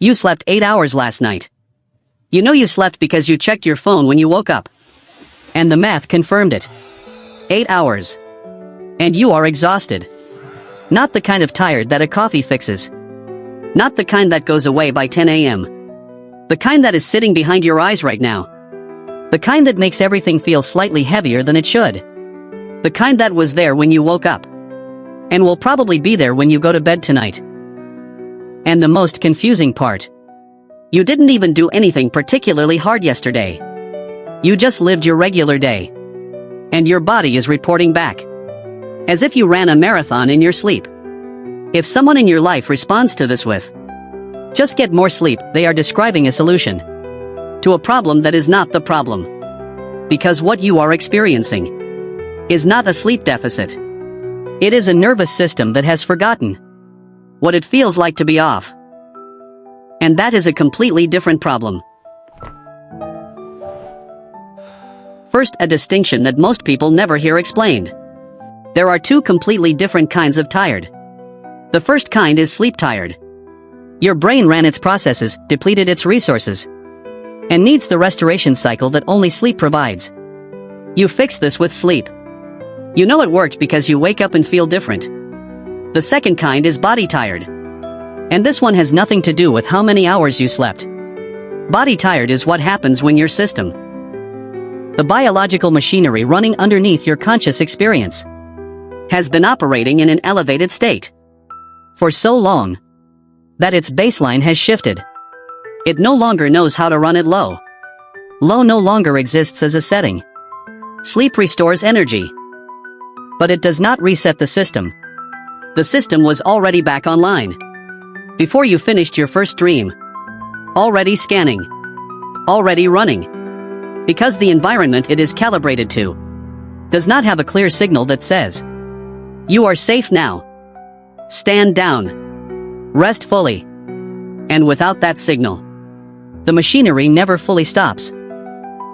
You slept 8 hours last night. You know you slept because you checked your phone when you woke up. And the math confirmed it. 8 hours. And you are exhausted. Not the kind of tired that a coffee fixes. Not the kind that goes away by 10 a.m. The kind that is sitting behind your eyes right now. The kind that makes everything feel slightly heavier than it should. The kind that was there when you woke up. And will probably be there when you go to bed tonight. And the most confusing part. You didn't even do anything particularly hard yesterday. You just lived your regular day. And your body is reporting back. As if you ran a marathon in your sleep. If someone in your life responds to this with, "Just get more sleep," they are describing a solution to a problem that is not the problem. Because what you are experiencing is not a sleep deficit. It is a nervous system that has forgotten what it feels like to be off. And that is a completely different problem. First, a distinction that most people never hear explained. There are two completely different kinds of tired. The first kind is sleep tired. Your brain ran its processes, depleted its resources, and needs the restoration cycle that only sleep provides. You fix this with sleep. You know it worked because you wake up and feel different. The second kind is body tired. And this one has nothing to do with how many hours you slept. Body tired is what happens when your system, the biological machinery running underneath your conscious experience, has been operating in an elevated state for so long that its baseline has shifted. It no longer knows how to run it low. Low no longer exists as a setting. Sleep restores energy. But it does not reset the system. The system was already back online before you finished your first dream. Already scanning. Already running. Because the environment it is calibrated to does not have a clear signal that says, "You are safe now. Stand down. Rest fully." And without that signal, the machinery never fully stops.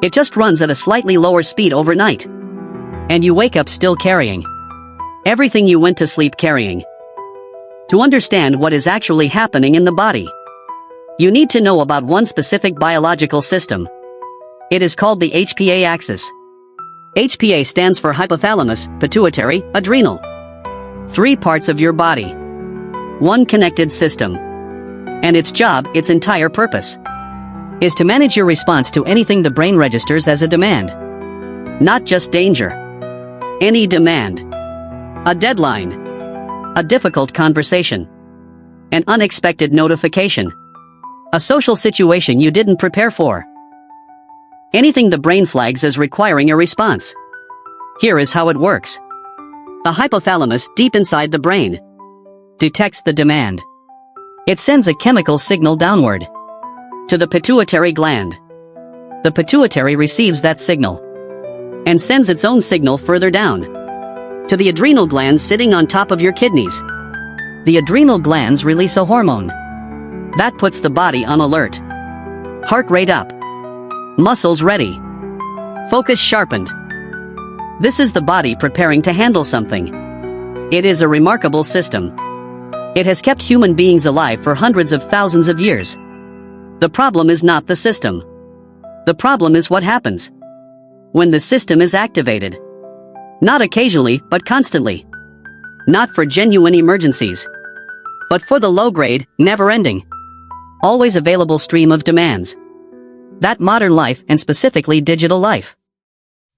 It just runs at a slightly lower speed overnight. And you wake up still carrying everything you went to sleep carrying. To understand what is actually happening in the body, you need to know about one specific biological system. It is called the HPA axis. HPA stands for hypothalamus, pituitary, adrenal. 3 parts of your body. One connected system. And its job, its entire purpose, is to manage your response to anything the brain registers as a demand. Not just danger. Any demand. A deadline. A difficult conversation. An unexpected notification. A social situation you didn't prepare for. Anything the brain flags as requiring a response. Here is how it works. The hypothalamus, deep inside the brain, detects the demand. It sends a chemical signal downward to the pituitary gland. The pituitary receives that signal and sends its own signal further down to the adrenal glands sitting on top of your kidneys. The adrenal glands release a hormone that puts the body on alert. Heart rate up. Muscles ready. Focus sharpened. This is the body preparing to handle something. It is a remarkable system. It has kept human beings alive for hundreds of thousands of years. The problem is not the system. The problem is what happens when the system is activated. Not occasionally, but constantly. Not for genuine emergencies, but for the low-grade, never-ending, always available stream of demands that modern life, and specifically digital life,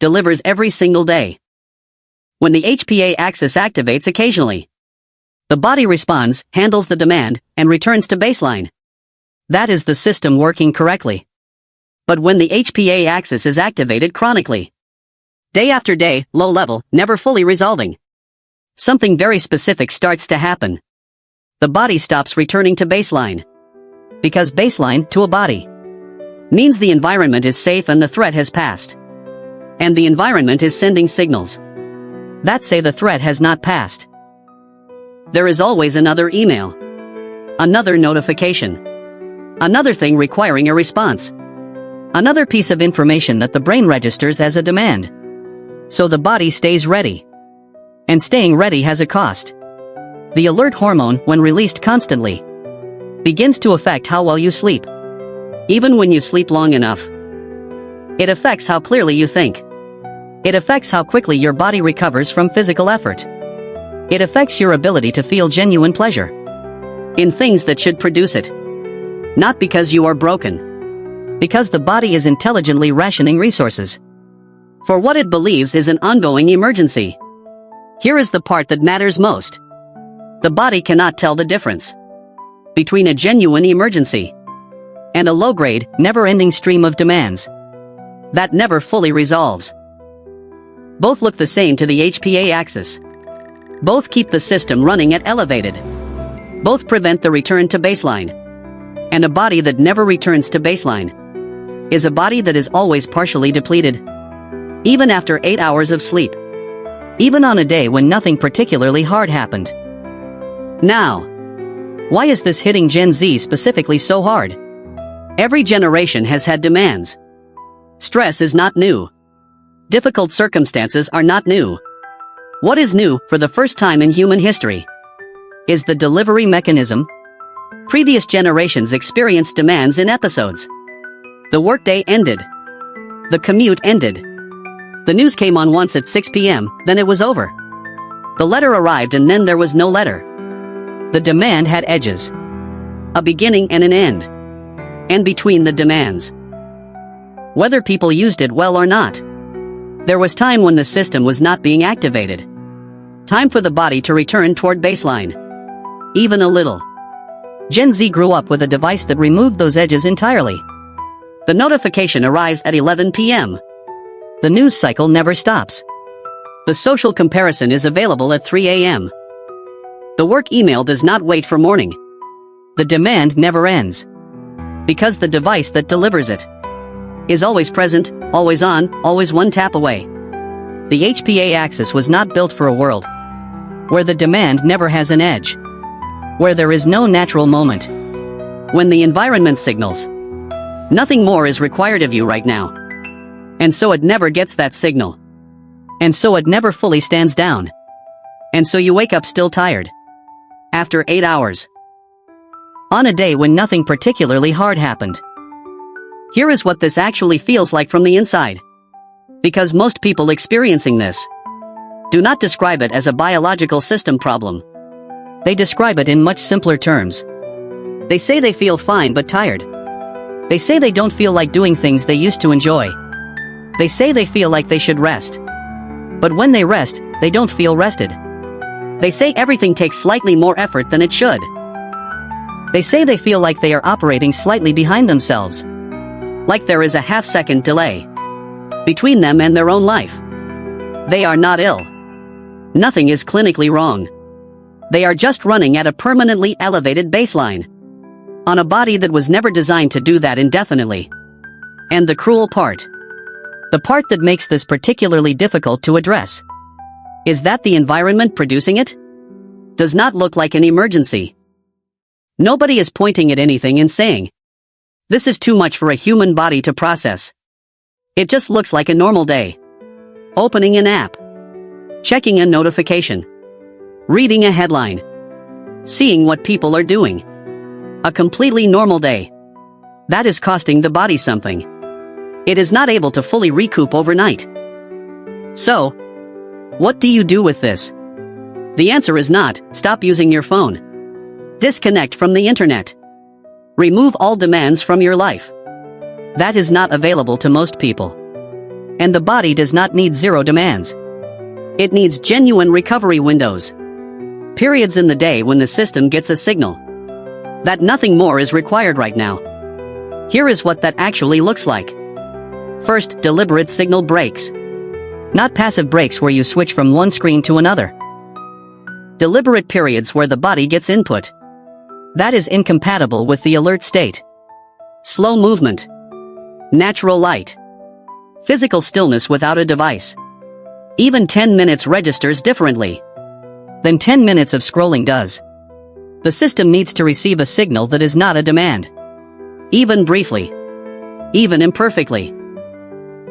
delivers every single day. When the HPA axis activates occasionally, the body responds, handles the demand, and returns to baseline. That is the system working correctly. But when the HPA axis is activated chronically, day after day, low level, never fully resolving, something very specific starts to happen. The body stops returning to baseline. Because baseline, to a body, means the environment is safe and the threat has passed. And the environment is sending signals that say the threat has not passed. There is always another email, another notification, another thing requiring a response, another piece of information that the brain registers as a demand. So the body stays ready. And staying ready has a cost. The alert hormone, when released constantly, begins to affect how well you sleep. Even when you sleep long enough. It affects how clearly you think. It affects how quickly your body recovers from physical effort. It affects your ability to feel genuine pleasure in things that should produce it. Not because you are broken. Because the body is intelligently rationing resources for what it believes is an ongoing emergency. Here is the part that matters most. The body cannot tell the difference between a genuine emergency and a low-grade, never-ending stream of demands that never fully resolves. Both look the same to the HPA axis. Both keep the system running at elevated. Both prevent the return to baseline. And a body that never returns to baseline is a body that is always partially depleted. Even after 8 hours of sleep. Even on a day when nothing particularly hard happened. Now, why is this hitting Gen Z specifically so hard? Every generation has had demands. Stress is not new. Difficult circumstances are not new. What is new, for the first time in human history, is the delivery mechanism. Previous generations experienced demands in episodes. The workday ended. The commute ended. The news came on once at 6 p.m., then it was over. The letter arrived and then there was no letter. The demand had edges. A beginning and an end. And between the demands, whether people used it well or not, there was time when the system was not being activated. Time for the body to return toward baseline. Even a little. Gen Z grew up with a device that removed those edges entirely. The notification arrives at 11 p.m. The news cycle never stops. The social comparison is available at 3 a.m. The work email does not wait for morning. The demand never ends. Because the device that delivers it is always present, always on, always one tap away. The HPA axis was not built for a world where the demand never has an edge, where there is no natural moment. When the environment signals, nothing more is required of you right now. And so it never gets that signal. And so it never fully stands down. And so you wake up still tired. After 8 hours. On a day when nothing particularly hard happened. Here is what this actually feels like from the inside. Because most people experiencing this do not describe it as a biological system problem. They describe it in much simpler terms. They say they feel fine but tired. They say they don't feel like doing things they used to enjoy. They say they feel like they should rest. But when they rest, they don't feel rested. They say everything takes slightly more effort than it should. They say they feel like they are operating slightly behind themselves. Like there is a half-second delay between them and their own life. They are not ill. Nothing is clinically wrong. They are just running at a permanently elevated baseline on a body that was never designed to do that indefinitely. And the cruel part, the part that makes this particularly difficult to address, is that the environment producing it does not look like an emergency. Nobody is pointing at anything and saying, "This is too much for a human body to process." It just looks like a normal day. Opening an app. Checking a notification. Reading a headline. Seeing what people are doing. A completely normal day. That is costing the body something. It is not able to fully recoup overnight. So, what do you do with this? The answer is not, stop using your phone. Disconnect from the internet. Remove all demands from your life. That is not available to most people. And the body does not need zero demands. It needs genuine recovery windows. Periods in the day when the system gets a signal that nothing more is required right now. Here is what that actually looks like. First, deliberate signal breaks. Not passive breaks where you switch from one screen to another. Deliberate periods where the body gets input that is incompatible with the alert state. Slow movement. Natural light. Physical stillness without a device. Even 10 minutes registers differently than 10 minutes of scrolling does. The system needs to receive a signal that is not a demand. Even briefly. Even imperfectly.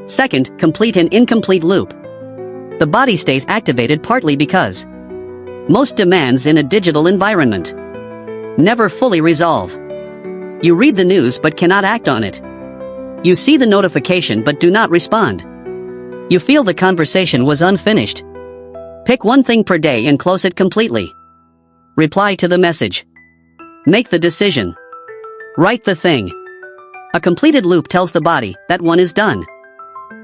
Second, complete an incomplete loop. The body stays activated partly because most demands in a digital environment never fully resolve. You read the news but cannot act on it. You see the notification but do not respond. You feel the conversation was unfinished. Pick one thing per day and close it completely. Reply to the message. Make the decision. Write the thing. A completed loop tells the body that one is done.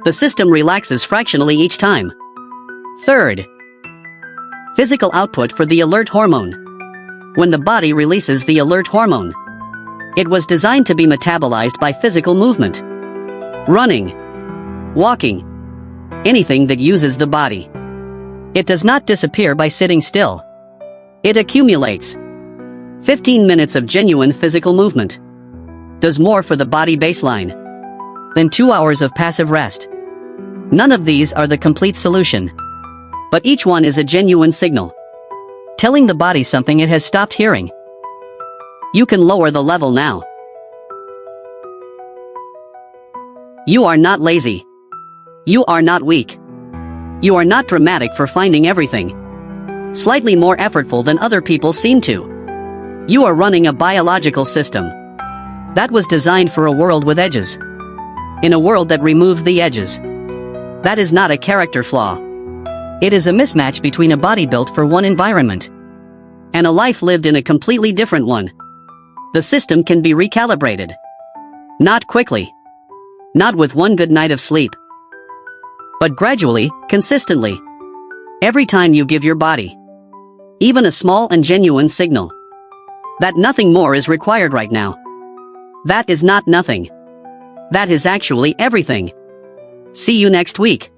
The system relaxes fractionally each time. Third, physical output for the alert hormone. When the body releases the alert hormone, it was designed to be metabolized by physical movement. Running, walking, anything that uses the body. It does not disappear by sitting still. It accumulates. 15 minutes of genuine physical movement does more for the body baseline than 2 hours of passive rest. None of these are the complete solution, but each one is a genuine signal, telling the body something it has stopped hearing. You can lower the level now. You are not lazy. You are not weak. You are not dramatic for finding everything slightly more effortful than other people seem to. You are running a biological system that was designed for a world with edges. In a world that removed the edges. That is not a character flaw. It is a mismatch between a body built for one environment and a life lived in a completely different one. The system can be recalibrated. Not quickly. Not with one good night of sleep. But gradually, consistently. Every time you give your body even a small and genuine signal that nothing more is required right now. That is not nothing. That is actually everything. See you next week.